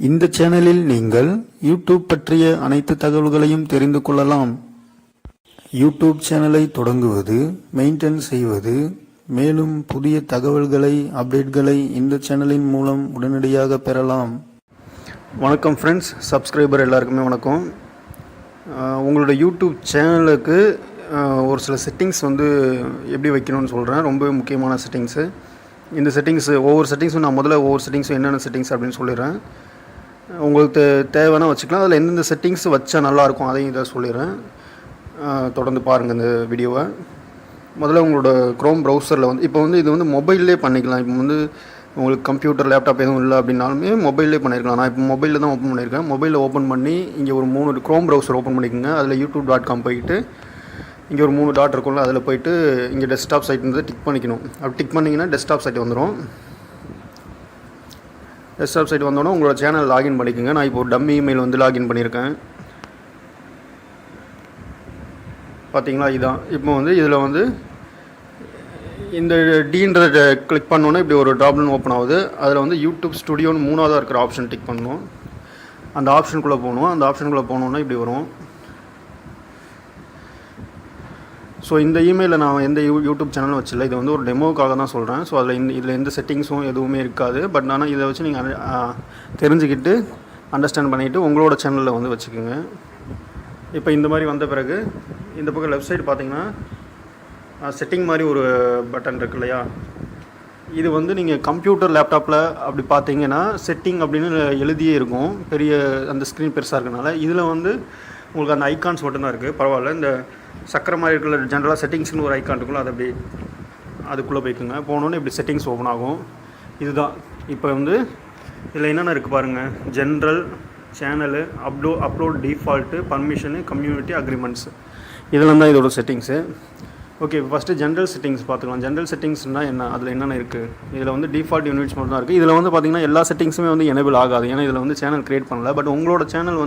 இந்த சேனலில் நீங்கள் யூடியூப் பற்றிய அனைத்து தகவல்களையும் தெரிந்து கொள்ளலாம். யூடியூப் சேனலை தொடங்குவது, மெயின்டைன் செய்வது, மேலும் புதிய தகவல்களை, அப்டேட்களை இந்த சேனலின் மூலம் உடனடியாக பெறலாம். வணக்கம் ஃப்ரெண்ட்ஸ், சப்ஸ்கிரைபர் எல்லாருக்குமே வணக்கம். உங்களோட யூடியூப் சேனலுக்கு ஒரு சில செட்டிங்ஸ் எப்படி வைக்கணும்னு சொல்கிறேன். ரொம்ப முக்கியமான செட்டிங்ஸு. இந்த ஒவ்வொரு செட்டிங்ஸும் நான் முதல்ல ஒவ்வொரு செட்டிங்ஸும் என்னென்ன செட்டிங்ஸ் அப்படின்னு சொல்லிடுறேன். உங்களுக்கு தேவைன்னா வச்சுக்கலாம். அதில் எந்தெந்த செட்டிங்ஸ் வச்சா நல்லாயிருக்கும் அதையும் இதை சொல்லிடுறேன். தொடர்ந்து பாருங்கள் இந்த வீடியோவை. முதல்ல உங்களோட க்ரோம் ப்ரௌசரில் இப்போ இது மொபைல்லே பண்ணிக்கலாம். இப்போ உங்களுக்கு கம்ப்யூட்டர், லேப்டாப் எதுவும் இல்லை அப்படின்னாலுமே மொபைல்லே பண்ணியிருக்கலாம். நான் இப்போ மொபைலில் தான் ஓப்பன் பண்ணியிருக்கேன். மொபைலில் ஓப்பன் பண்ணி இங்கே ஒரு 3 க்ரோம் ப்ரௌசர் ஓப்பன் பண்ணிக்கோங்க. அதில் youtube.com போயிட்டு இங்கே ஒரு 3 டாட் இருக்கும்ல, அதில் போய்ட்டு இங்கே டெஸ்க்டாப் சைட் டிக் பண்ணிக்கணும். அப்படி டிக் பண்ணிங்கன்னா டெஸ்க்டாப் சைட் வந்துடும். டெஸ்க்டாப் சைட் வந்தோடனே உங்களோட சேனல் லாகின் பண்ணிக்கோங்க. நான் இப்போ ஒரு டம்மி இமெயில் லாகின் பண்ணியிருக்கேன். பார்த்தீங்களா, இதுதான். இப்போ இதில் இந்த டீன்றதை கிளிக் பண்ணோன்னே இப்படி ஒரு ட்ராப்டவுன் ஓப்பன் ஆகுது. அதில் யூடியூப் ஸ்டுடியோன்னு 3ஆவதாக இருக்கிற ஆப்ஷன் டிக் பண்ணணும். அந்த ஆப்ஷனுக்குள்ளே போகணும். அந்த ஆப்ஷனுக்குள்ளே போனோன்னா இப்படி வரும். ஸோ இந்த இமெயிலில் நான் எந்த யூடியூப் சேனலும் வச்சில்லை. இது ஒரு டெமோக்காக தான் சொல்கிறேன். ஸோ இதில் எந்த செட்டிங்ஸும் எதுவுமே இருக்காது. பட் ஆனால் இதை வச்சு நீங்கள் தெரிஞ்சுக்கிட்டு அண்டர்ஸ்டாண்ட் பண்ணிவிட்டு உங்களோட சேனலில் வச்சுக்கோங்க. இப்போ இந்த மாதிரி வந்த பிறகு இந்த பக்கம் லெஃப்ட் சைடு பார்த்தீங்கன்னா செட்டிங் மாதிரி ஒரு பட்டன் இருக்கு இல்லையா, இது நீங்கள் கம்ப்யூட்டர், லேப்டாப்பில் அப்படி பார்த்தீங்கன்னா செட்டிங் அப்படின்னு எழுதியே இருக்கும். பெரிய அந்த ஸ்க்ரீன் பெருசாக இருக்கனால இதில் உங்களுக்கு அந்த ஐக்கான்ஸ் மட்டும்தான் இருக்குது. பரவாயில்ல. இந்த சக்கரை மாதிரி இருக்கிற ஜென்ரலாக செட்டிங்ஸ்னு ஒரு ஐக்கான் இருக்குல்ல, அது அப்படி அதுக்குள்ளே போய்க்குங்க. போனோன்னே இப்படி செட்டிங்ஸ் ஓப்பன் ஆகும். இதுதான். இப்போ இதில் என்னென்ன இருக்குது பாருங்கள். General, channel, upload default, permission, community, agreements, இதெல்லாம் தான் இதோட settings. Okay, first general settings பார்த்துக்கலாம். ஜென்ரல் செட்டிங்ஸ்னால் என்ன, அதில் என்னென்ன இருக்குது. இதில் டிஃபால்ட் யூனிட்ஸ் மட்டும் தான் இருக்குது. இதில் பார்த்திங்கன்னா எல்லா செட்டிங்ஸுமே எனேபிள் ஆகாது. ஏன்னா இதில் சேனல் க்ரியேட் பண்ணல. பட் உங்களோட சேனல்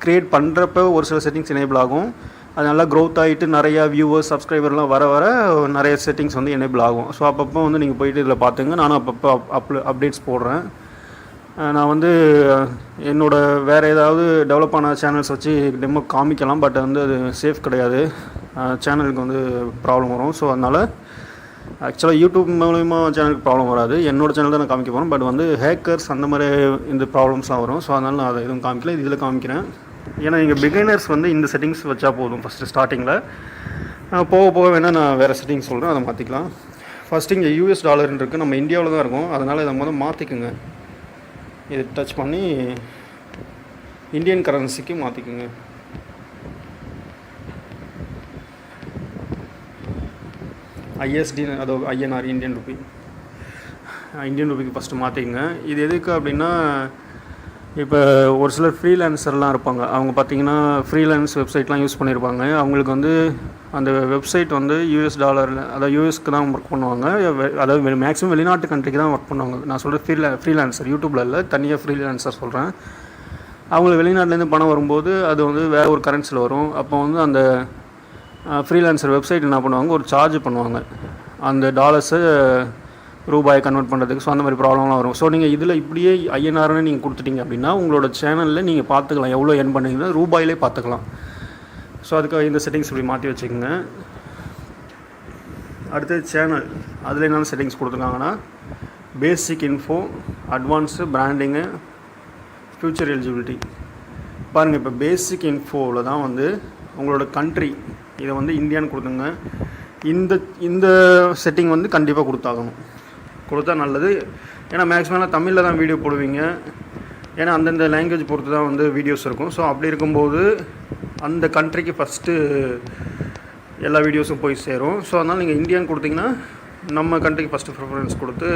க்ரியேட் பண்ணுறப்ப ஒரு சில செட்டிங்ஸ் எனேபிள் ஆகும். அது நல்லா க்ரோத் ஆகிட்டு நிறையா வியூவர்ஸ், சப்ஸ்கிரைபர்லாம் வர நிறைய செட்டிங்ஸ் எனேபிள் ஆகும். ஸோ அப்பப்போ நீங்கள் போய்ட்டு இதில் பார்த்துங்க. நானும் அப்பப்போ அப்டேட்ஸ் போடுறேன். நான் என்னோடய வேறு ஏதாவது டெவலப் ஆன சேனல்ஸ் வச்சு டெமோ காமிக்கலாம். பட் அது சேஃப் கிடையாது. சேனலுக்கு ப்ராப்ளம் வரும். ஸோ அதனால் ஆக்சுவலாக யூடியூப் மூலிமா சேனலுக்கு ப்ராப்ளம் வராது. என்னோடய சேனல் தான் நான் காமிக்க போகிறேன். பட் ஹேக்கர்ஸ் அந்த மாதிரி இந்த ப்ராப்ளம்ஸ்லாம் வரும். ஸோ அதனால் நான் அதை எதுவும் காமிக்கல. இதில் காமிக்கிறேன். ஏன்னா நீங்கள் பிகினர்ஸ் இந்த செட்டிங்ஸ் வச்சா போதும். ஃபஸ்ட்டு ஸ்டார்டிங்கில் போக போக வேணால் நான் வேறு செட்டிங்ஸ் சொல்கிறேன், அதை மாற்றிக்கலாம். ஃபஸ்ட்டு இங்கே US டாலர்னு இருக்குது. நம்ம இந்தியாவில் தான் இருக்கோம். அதனால் இதை மாற்றிக்குங்க. இது டச் பண்ணி இந்தியன் கரன்சிக்கு மாற்றிக்குங்க. ISD, அதாவது INR, இந்தியன் ருபிக்கு ஃபஸ்ட்டு மாற்றிக்குங்க. இது எதுக்கு அப்படின்னா, இப்போ ஒரு சிலர் ஃப்ரீலான்சர்லாம் இருப்பாங்க. அவங்க பார்த்திங்கன்னா ஃப்ரீலான்ஸ் வெப்சைட்லாம் யூஸ் பண்ணியிருப்பாங்க. அவங்களுக்கு அந்த வெப்சைட் US டாலரில், அதாவது யூஎஸ்க்கு தான் ஒர்க் பண்ணுவாங்க. அதாவது மேக்ஸிமம் வெளிநாட்டு கண்ட்ரிக்கு தான் ஒர்க் பண்ணுவாங்க. நான் சொல்கிறேன் ஃப்ரீலான்சர், யூடியூப்பில் இல்லை, தனியாக ஃப்ரீலான்சர் சொல்கிறேன். அவங்களுக்கு வெளிநாட்டிலேருந்து பணம் வரும்போது அது வேறு ஒரு கரன்சியில் வரும். அப்போ அந்த ஃப்ரீலான்சர் வெப்சைட் என்ன பண்ணுவாங்க, ஒரு சார்ஜ் பண்ணுவாங்க அந்த டாலர்ஸை ரூபாயை கன்வெர்ட் பண்ணுறதுக்கு. ஸோ அந்த மாதிரி ப்ராப்ளம்லாம் வரும். ஸோ நீங்கள் இதில் இப்படியே INRன்னு நீங்கள் கொடுத்துட்டீங்க அப்படின்னா உங்களோட சேனலில் நீங்கள் பார்த்துக்கலாம் எவ்வளோ எர்ன் பண்ணுறீங்கன்னா ரூபாயிலே பார்த்துக்கலாம். ஸோ அதுக்காக இந்த செட்டிங்ஸ் இப்படி மாற்றி வச்சுக்கோங்க. அடுத்தது சேனல். அதில் என்னென்ன செட்டிங்ஸ் கொடுத்துருக்காங்கன்னா, basic info, advance, branding, future eligibility. பாருங்கள், இப்போ பேசிக் இன்ஃபோவில் தான் உங்களோட கண்ட்ரி, இதை இந்தியான்னு கொடுத்துங்க. இந்த செட்டிங் கண்டிப்பாக கொடுத்தா நல்லது. ஏன்னா மேக்ஸிமம் தமிழில் தான் வீடியோ போடுவீங்க. ஏன்னா அந்தந்த லாங்குவேஜ் பொறுத்து தான் வீடியோஸ் இருக்கும். ஸோ அப்படி இருக்கும்போது அந்த கண்ட்ரிக்கு ஃபஸ்ட்டு எல்லா வீடியோஸும் போய் சேரும். ஸோ அதனால் நீங்கள் இந்தியான்னு கொடுத்தீங்கன்னா நம்ம கண்ட்ரிக்கு ஃபஸ்ட்டு ப்ரிஃபரன்ஸ் கொடுத்து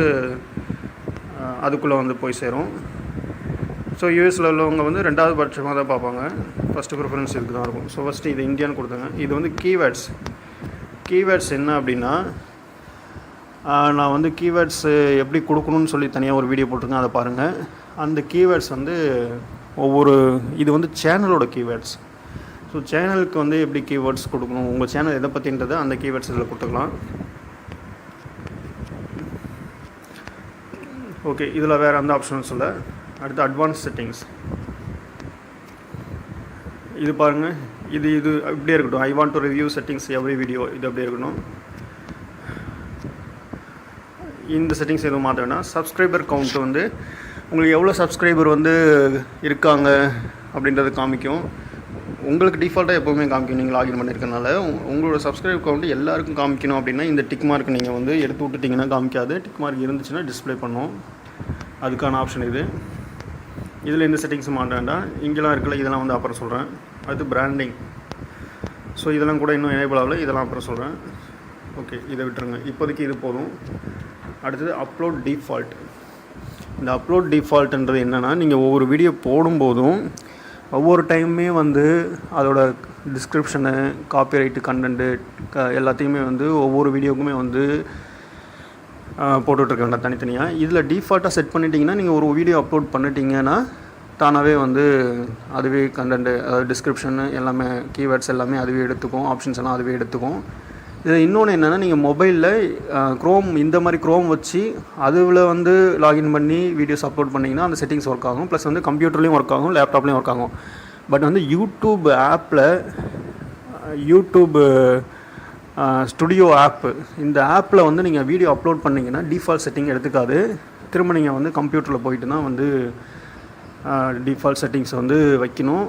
அதுக்குள்ளே போய் சேரும். ஸோ யூஎஸில் உள்ளவங்க 2வது பட்சமாக தான் பார்ப்பாங்க. ஃபஸ்ட்டு ப்ரிஃபரன்ஸ் இதுக்கு தான் இருக்கும். ஸோ ஃபஸ்ட்டு இது இந்தியான்னு கொடுத்தாங்க. இது கீவேர்ட்ஸ் என்ன அப்படின்னா, நான் கீவேர்ட்ஸு எப்படி கொடுக்கணும்னு சொல்லி தனியாக ஒரு வீடியோ போட்டிருக்கேன், அதை பாருங்கள். அந்த கீவேர்ட்ஸ் ஒவ்வொரு இது சேனலோட கீவேர்ட்ஸ். ஸோ சேனலுக்கு எப்படி கீவேர்ட்ஸ் கொடுக்கணும், உங்கள் சேனல் எதை பற்றின்றதை அந்த கீவேர்ட்ஸ் இதில் கொடுத்துக்கலாம். ஓகே, இதில் வேறு அந்த ஆப்ஷன்ஸ் இல்லை. அடுத்து அட்வான்ஸ் செட்டிங்ஸ். இது பாருங்கள், இது இப்படியே இருக்கட்டும். I want to review settings every video, இது அப்படியே இருக்கணும். இந்த செட்டிங்ஸ் எதுவும் மாற்ற வேண்டாம். சப்ஸ்கிரைபர் கவுண்ட் வந்து உங்களுக்கு எவ்வளோ சப்ஸ்கிரைபர் வந்து இருக்காங்க அப்படின்றது காமிக்கும். உங்களுக்கு டிஃபால்ட்டாக எப்போவுமே காமிக்கும். நீங்கள் லாகின் பண்ணியிருக்கனால உங்களோட சப்ஸ்கிரைபர் கவுண்ட் எல்லாருக்கும் காமிக்கணும் அப்படின்னா இந்த டிக் மார்க் நீங்கள் வந்து எடுத்து விட்டுட்டிங்கன்னா காமிக்காது. டிக் மார்க் இருந்துச்சுன்னா டிஸ்பிளே பண்ணும். அதுக்கான ஆப்ஷன் இது. இதில் இந்த செட்டிங்ஸ் மாற்ற வேண்டாம். இங்கெல்லாம் இருக்குல்ல, இதெல்லாம் வந்து அப்புறம் சொல்கிறேன். அது பிராண்டிங். ஸோ இதெல்லாம் கூட இன்னும் எனேபிள் ஆகல, இதெல்லாம் அப்புறம் சொல்கிறேன். ஓகே, இதை விட்டுருங்க, இப்போதைக்கு இது போதும். அடுத்தது அப்லோட் டிஃபால்ட். இந்த அப்லோட் டிஃபால்ட்ன்றது என்னென்னா, நீங்கள் ஒவ்வொரு வீடியோ போடும்போதும் ஒவ்வொரு டைமுமே வந்து அதோட டிஸ்கிரிப்ஷனு, காப்பிரைட்டு, கண்டென்ட்டு எல்லாத்தையுமே வந்து ஒவ்வொரு வீடியோக்குமே வந்து போட்டுட்ருக்க வேண்டாம் தனித்தனியாக. இதில் டிஃபால்ட்டாக செட் பண்ணிட்டீங்கன்னா நீங்கள் ஒரு வீடியோ அப்லோட் பண்ணிட்டீங்கன்னா தானாகவே வந்து அதுவே கண்டென்ட்டு, அதாவது டிஸ்கிரிப்ஷனு எல்லாமே, கீவேர்ட்ஸ் எல்லாமே அதுவே எடுத்துக்கும். ஆப்ஷன்ஸ் எல்லாம் அதுவே எடுத்துக்கும். இதில் இன்னொன்று என்னென்னா, நீங்கள் மொபைலில் க்ரோம், இந்த மாதிரி க்ரோம் வச்சு அதில் வந்து லாகின் பண்ணி வீடியோஸ் அப்லோட் பண்ணிங்கன்னா அந்த செட்டிங்ஸ் ஒர்க் ஆகும். ப்ளஸ் வந்து கம்ப்யூட்டர்லேயும் ஒர்க் ஆகும், லேப்டாப்லேயும் ஒர்க் ஆகும். பட் வந்து யூடியூப் ஆப்பில், யூடியூப் ஸ்டுடியோ ஆப்பு, இந்த ஆப்பில் வந்து நீங்கள் வீடியோ அப்லோட் பண்ணிங்கன்னா டிஃபால்ட் செட்டிங் எடுத்துக்காது. திரும்ப நீங்கள் வந்து கம்ப்யூட்டரில் போயிட்டு தான் வந்து டிஃபால்ட் செட்டிங்ஸ் வந்து வைக்கணும்.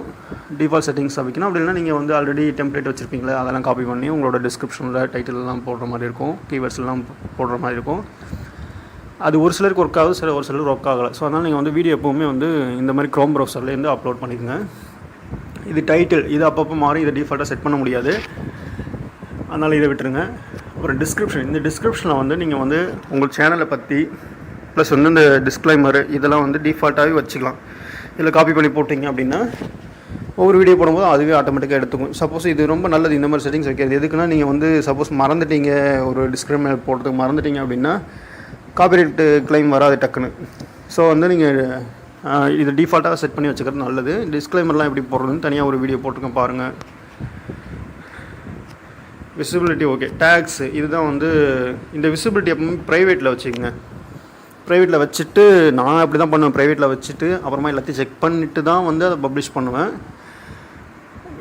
டிஃபால்ட் செட்டிங்ஸை வைக்கணும். அப்படின்னா நீங்கள் வந்து ஆல்ரெடி டெம்ப்ளேட் வச்சுருப்பீங்களே, அதெல்லாம் காப்பி பண்ணி உங்களோட டிஸ்கிரிப்ஷனில் டைட்டிலெலாம் போடுற மாதிரி இருக்கும், கீவேர்ட்ஸ்லாம் போடுற மாதிரி இருக்கும். அது ஒரு சிலருக்கு ஒர்க் ஆகுது, ஒரு சிலருக்கு ஒர்க் ஆகலை. ஸோ அதனால் நீங்கள் வந்து வீடியோ எப்போவுமே வந்து இந்த மாதிரி க்ரோம் ப்ரௌசர்லேருந்து அப்லோட் பண்ணிக்கோங்க. இது டைட்டில், இது அப்பப்போ மாறி, இதை டிஃபால்ட்டாக செட் பண்ண முடியாது, அதனால் இதை விட்டுருங்க. அப்புறம் டிஸ்கிரிப்ஷன். இந்த டிஸ்கிரிப்ஷனில் வந்து நீங்கள் வந்து உங்கள் சேனலை பற்றி ப்ளஸ் வந்து இந்த டிஸ்க்ளைமரு இதெல்லாம் வந்து டிஃபால்ட்டாகவே வச்சுக்கலாம். இதில் காப்பி பண்ணி போட்டிங்க அப்படின்னா ஒவ்வொரு வீடியோ போடும்போது அதுவே ஆட்டோமேட்டிக்காக எடுத்துக்கும். சப்போஸ் இது ரொம்ப நல்லது இந்த மாதிரி செட்டிங்ஸ் வைக்கிறது. எதுக்குன்னா, நீங்கள் வந்து சப்போஸ் மறந்துட்டீங்க, ஒரு டிஸ்க்ளைமர் போடுறதுக்கு மறந்துட்டீங்க அப்படின்னா காப்பிரைட் கிளைம் வராது டக்குன்னு. ஸோ வந்து நீங்கள் இது டிஃபால்ட்டாக செட் பண்ணி வச்சுக்கிறது நல்லது. டிஸ்க்ளைமர்லாம் எப்படி போடுறதுன்னு தனியாக ஒரு வீடியோ போட்டிருக்கேன் பாருங்கள். Visibility okay. டேக்ஸ், இதுதான் வந்து இந்த விசிபிலிட்டி எப்பவுமே ப்ரைவேட்டில் வச்சுக்கோங்க. ப்ரைவேட்டில் வச்சுட்டு, நான் அப்படி தான் பண்ணுவேன். ப்ரைவேட்டில் வச்சுட்டு அப்புறமா எல்லாத்தையும் செக் பண்ணிவிட்டு தான் வந்து அதை பப்ளிஷ் பண்ணுவேன்.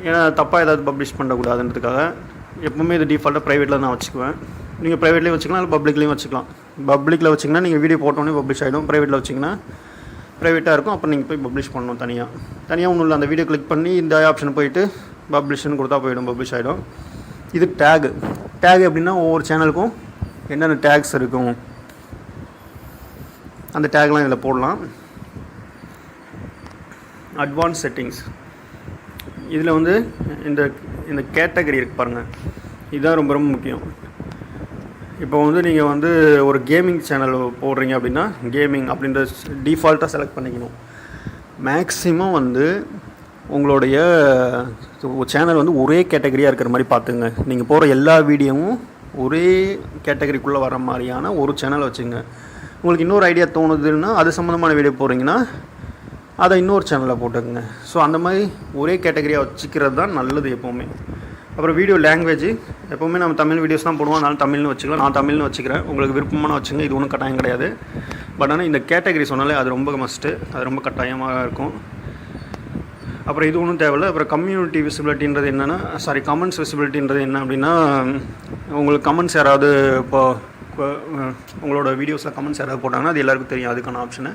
ஏன்னா தப்பாக ஏதாவது பப்ளிஷ் பண்ணக்கூடாதுன்றதுக்காக எப்போவுமே இது டிஃபால்ட்டாக ப்ரைவேட்டில் நான் வச்சுக்குவேன். நீங்கள் ப்ரைவேட்லேயும் வச்சுக்கலாம், இல்லை பப்ளிக்லேயும் வச்சுக்கலாம். பப்ளிக்கில் வச்சிங்கன்னா நீங்கள் வீடியோ போட்டோன்னே பப்ளிஷ் ஆகிடும். ப்ரைவேட்டில் வச்சிங்கன்னா ப்ரைவேட்டாக இருக்கும். அப்புறம் நீங்கள் போய் பப்ளிஷ் பண்ணணும் தனியாக ஒன்றும் இல்லை. அந்த வீடியோ கிளிக் பண்ணி இந்த ஆப்ஷன் போயிட்டு பப்ளிஷ்னு கொடுத்தா போயிடும், பப்ளிஷ் ஆகிடும். இது டேகு. டேக் எப்படின்னா, ஒவ்வொரு சேனலுக்கும் என்னென்ன டேக்ஸ் இருக்கும் அந்த டேக்லாம் இதில் போடலாம். Advance settings. இதில் வந்து இந்த கேட்டகரி இருக்கு பாருங்கள், இதுதான் ரொம்ப ரொம்ப முக்கியம். இப்போ வந்து நீங்கள் வந்து ஒரு கேமிங் சேனல் போடுறீங்க அப்படின்னா கேமிங் அப்படின்ற டிஃபால்ட்டாக செலக்ட் பண்ணிக்கணும். மேக்ஸிமம் வந்து உங்களுடைய சேனல் வந்து ஒரே கேட்டகரியாக இருக்கிற மாதிரி பார்த்துங்க. நீங்கள் போகிற எல்லா வீடியோவும் ஒரே கேட்டகரிக்குள்ளே வர மாதிரியான ஒரு சேனல் வச்சுங்க. உங்களுக்கு இன்னொரு ஐடியா தோணுதுன்னா, அது சம்மந்தமான வீடியோ போடுறீங்கன்னா அதை இன்னொரு சேனலில் போட்டுக்கோங்க. ஸோ அந்த மாதிரி ஒரே கேட்டகரியாக வச்சுக்கிறது தான் நல்லது எப்போவுமே. அப்புறம் வீடியோ லாங்குவேஜ், எப்போவுமே நம்ம தமிழ் வீடியோஸ் தான் போடுவோம், அதனால தமிழ்னு வச்சுக்கலாம். நான் தமிழ்னு வச்சுக்கிறேன். உங்களுக்கு விருப்பமான வச்சுங்க, இது ஒன்றும் கட்டாயம் கிடையாது. பட் ஆனால் இந்த கேட்டகரி சொன்னாலே அது ரொம்ப மஸ்ட்டு, அது ரொம்ப கட்டாயமாக இருக்கும். அப்புறம் இது ஒன்றும் தேவையில்லை. அப்புறம் கம்யூனிட்டி விசிபிலிட்டின்றது என்னென்னா, கமெண்ட்ஸ் விசிபிலிட்டின்றது என்ன அப்படின்னா, உங்களுக்கு கமெண்ட்ஸ் யாராவது இப்போ உங்களோட வீடியோஸில் கமெண்ட்ஸ் யாராவது போட்டாங்கன்னா அது எல்லாருக்கும் தெரியும், அதுக்கான ஆப்ஷனு.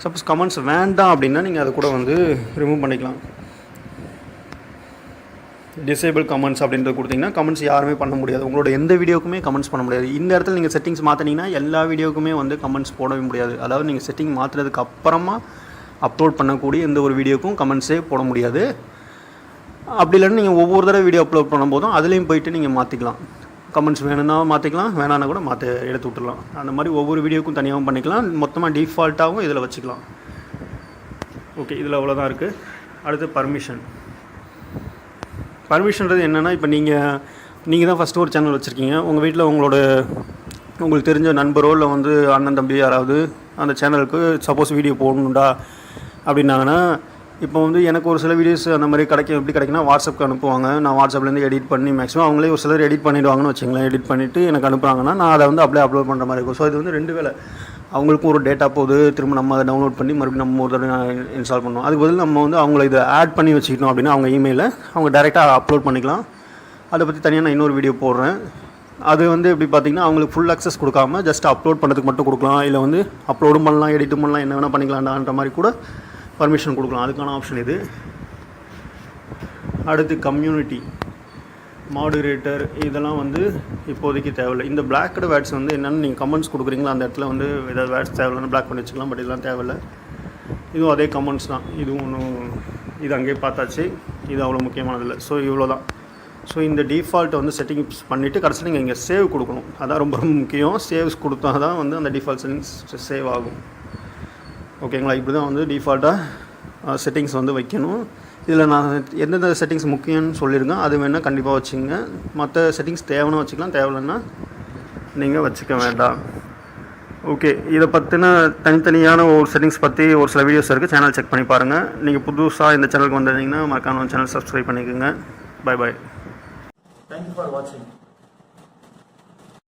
சப்போஸ் கமெண்ட்ஸ் வேண்டாம் அப்படின்னா நீங்கள் அதை கூட வந்து ரிமூவ் பண்ணிக்கலாம். டிசேபிள் கமெண்ட்ஸ் அப்படின்றது கொடுத்தீங்கன்னா கமெண்ட்ஸ் யாருமே பண்ண முடியாது. உங்களோட எந்த வீடியோக்குமே கமெண்ட்ஸ் பண்ண முடியாது. இந்த இடத்துல நீங்கள் செட்டிங்ஸ் மாற்றினீங்கன்னா எல்லா வீடியோக்குமே வந்து கமெண்ட்ஸ் போடவே முடியாது. அதாவது நீங்கள் செட்டிங் மாற்றுறதுக்கு அப்புறமா அப்லோட் பண்ணக்கூடிய எந்த ஒரு வீடியோக்கும் கமெண்ட்ஸே போட முடியாது. அப்படி இல்லைன்னா நீங்கள் ஒவ்வொரு தடவை வீடியோ அப்லோட் பண்ணும்போதும் அதுலேயும் போய்ட்டு நீங்கள் மாற்றிக்கலாம். கமெண்ட்ஸ் வேணும்னா மாற்றிக்கலாம், வேணான்னா கூட எடுத்து விட்டுடலாம். அந்த மாதிரி ஒவ்வொரு வீடியோக்கும் தனியாகவும் பண்ணிக்கலாம், மொத்தமாக டிஃபால்ட்டாகவும் இதில் வச்சுக்கலாம். ஓகே, இதில் அவ்வளோதான் இருக்குது. அடுத்து பர்மிஷன்றது என்னென்னா, இப்போ நீங்கள் தான் ஃபஸ்ட்டு ஒரு சேனல் வச்சுருக்கீங்க. உங்கள் வீட்டில் உங்களுக்கு தெரிஞ்ச நண்பரோ இல்லை வந்து அண்ணன் தம்பி யாராவது அந்த சேனலுக்கு சப்போஸ் வீடியோ போடணுண்டா அப்படின்னாங்கன்னா, இப்போ வந்து எனக்கு ஒரு சில வீடியோஸ் அந்த மாதிரி எப்படி கிடைக்குன்னா, வாட்ஸ்அப்புக்கு அனுப்புவாங்க. நான் வாட்ஸ்அப்லேருந்து எடிட் பண்ணி, மேக்ஸிமம் அவங்களே ஒரு சிலர் எடிட் பண்ணிவிடுவாங்கன்னு வச்சுங்களேன். எடிட் பண்ணிவிட்டு எனக்கு அனுப்புகிறாங்கன்னா நான் அதை வந்து அப்படியே அப்லோட் பண்ணுற மாதிரி இருக்கும். ஸோ இது வந்து 2 வேலை. அவங்களுக்கும் ஒரு டேட்டா போகுது, திரும்ப நம்ம அதை டவுன்லோட் பண்ணி மறுபடியும் நம்ம ஒரு தடவை இன்ஸ்டால் பண்ணணும். அதுக்கு பதில் நம்ம வந்து அவங்கள இதை ஆட் பண்ணி வச்சுக்கிட்டோம் அப்படின்னா அவங்க இமெயிலில் அவங்க டேரெக்டாக அப்லோட் பண்ணிக்கலாம். அதை பற்றி தனியாக நான் இன்னொரு வீடியோ போடுறேன். அது வந்து எப்படி பார்த்திங்கன்னா அவங்களுக்கு ஃபுல் அக்சஸ் கொடுக்காம ஜஸ்ட் அப்லோட் பண்ணுறதுக்கு மட்டும் கொடுக்கலாம், இல்லை வந்து அப்லோடும் பண்ணலாம், எடிட்டும் பண்ணலாம், என்ன வேணால் பண்ணிக்கலாம்ன்ற மாதிரி கூட பர்மிஷன் கொடுக்கலாம். அதுக்கான ஆப்ஷன் இது. அடுத்து கம்யூனிட்டி மாடரேட்டர் இதெல்லாம் வந்து இப்போதைக்கு தேவையில்லை. இந்த பிளாக்டு வேர்ட்ஸ் வந்து என்னென்னு நீங்கள் கமெண்ட்ஸ் கொடுக்குறீங்களா அந்த இடத்துல வந்து ஏதாவது வேர்ட்ஸ் தேவையில்லைன்னு பிளாக் பண்ணி வச்சுக்கலாம். பட் இதெல்லாம் தேவையில்லை. இதுவும் அதே கமெண்ட்ஸ் தான். இதுவும் ஒன்றும் இது அங்கேயே பார்த்தாச்சு. இது அவ்வளோ முக்கியமானதில்லை. ஸோ இவ்வளோ தான். ஸோ இந்த டிஃபால்ட்டை வந்து செட்டிங்ஸ் பண்ணிவிட்டு கடைசியில் நீங்கள் இங்கே சேவ் கொடுக்கணும். அதான் ரொம்ப ரொம்ப முக்கியம். சேவ்ஸ் கொடுத்தா தான் வந்து அந்த டிஃபால்ட் செட்டிங்ஸ் சேவ் ஆகும். ஓகேங்களா? இப்படி தான் வந்து டிஃபால்ட்டாக செட்டிங்ஸ் வந்து வைக்கணும். இதில் நான் எந்தெந்த செட்டிங்ஸ் முக்கியம்னு சொல்லியிருக்கேன். அது வேணால் கண்டிப்பாக வச்சுங்க. மற்ற செட்டிங்ஸ் தேவைன்னா வச்சுக்கலாம், தேவையில்லைன்னா நீங்கள் வச்சுக்க வேண்டாம். ஓகே, இதை பற்றின தனித்தனியான ஒரு செட்டிங்ஸ் பற்றி ஒரு சில வீடியோஸ் இருக்குது. சேனல் செக் பண்ணி பாருங்கள். நீங்கள் புதுசாக இந்த சேனலுக்கு வந்திருந்தீங்கன்னா மறக்காம சேனல் சப்ஸ்கிரைப் பண்ணிக்கோங்க. Bye bye. தேங்க்யூ ஃபார் வாட்சிங்.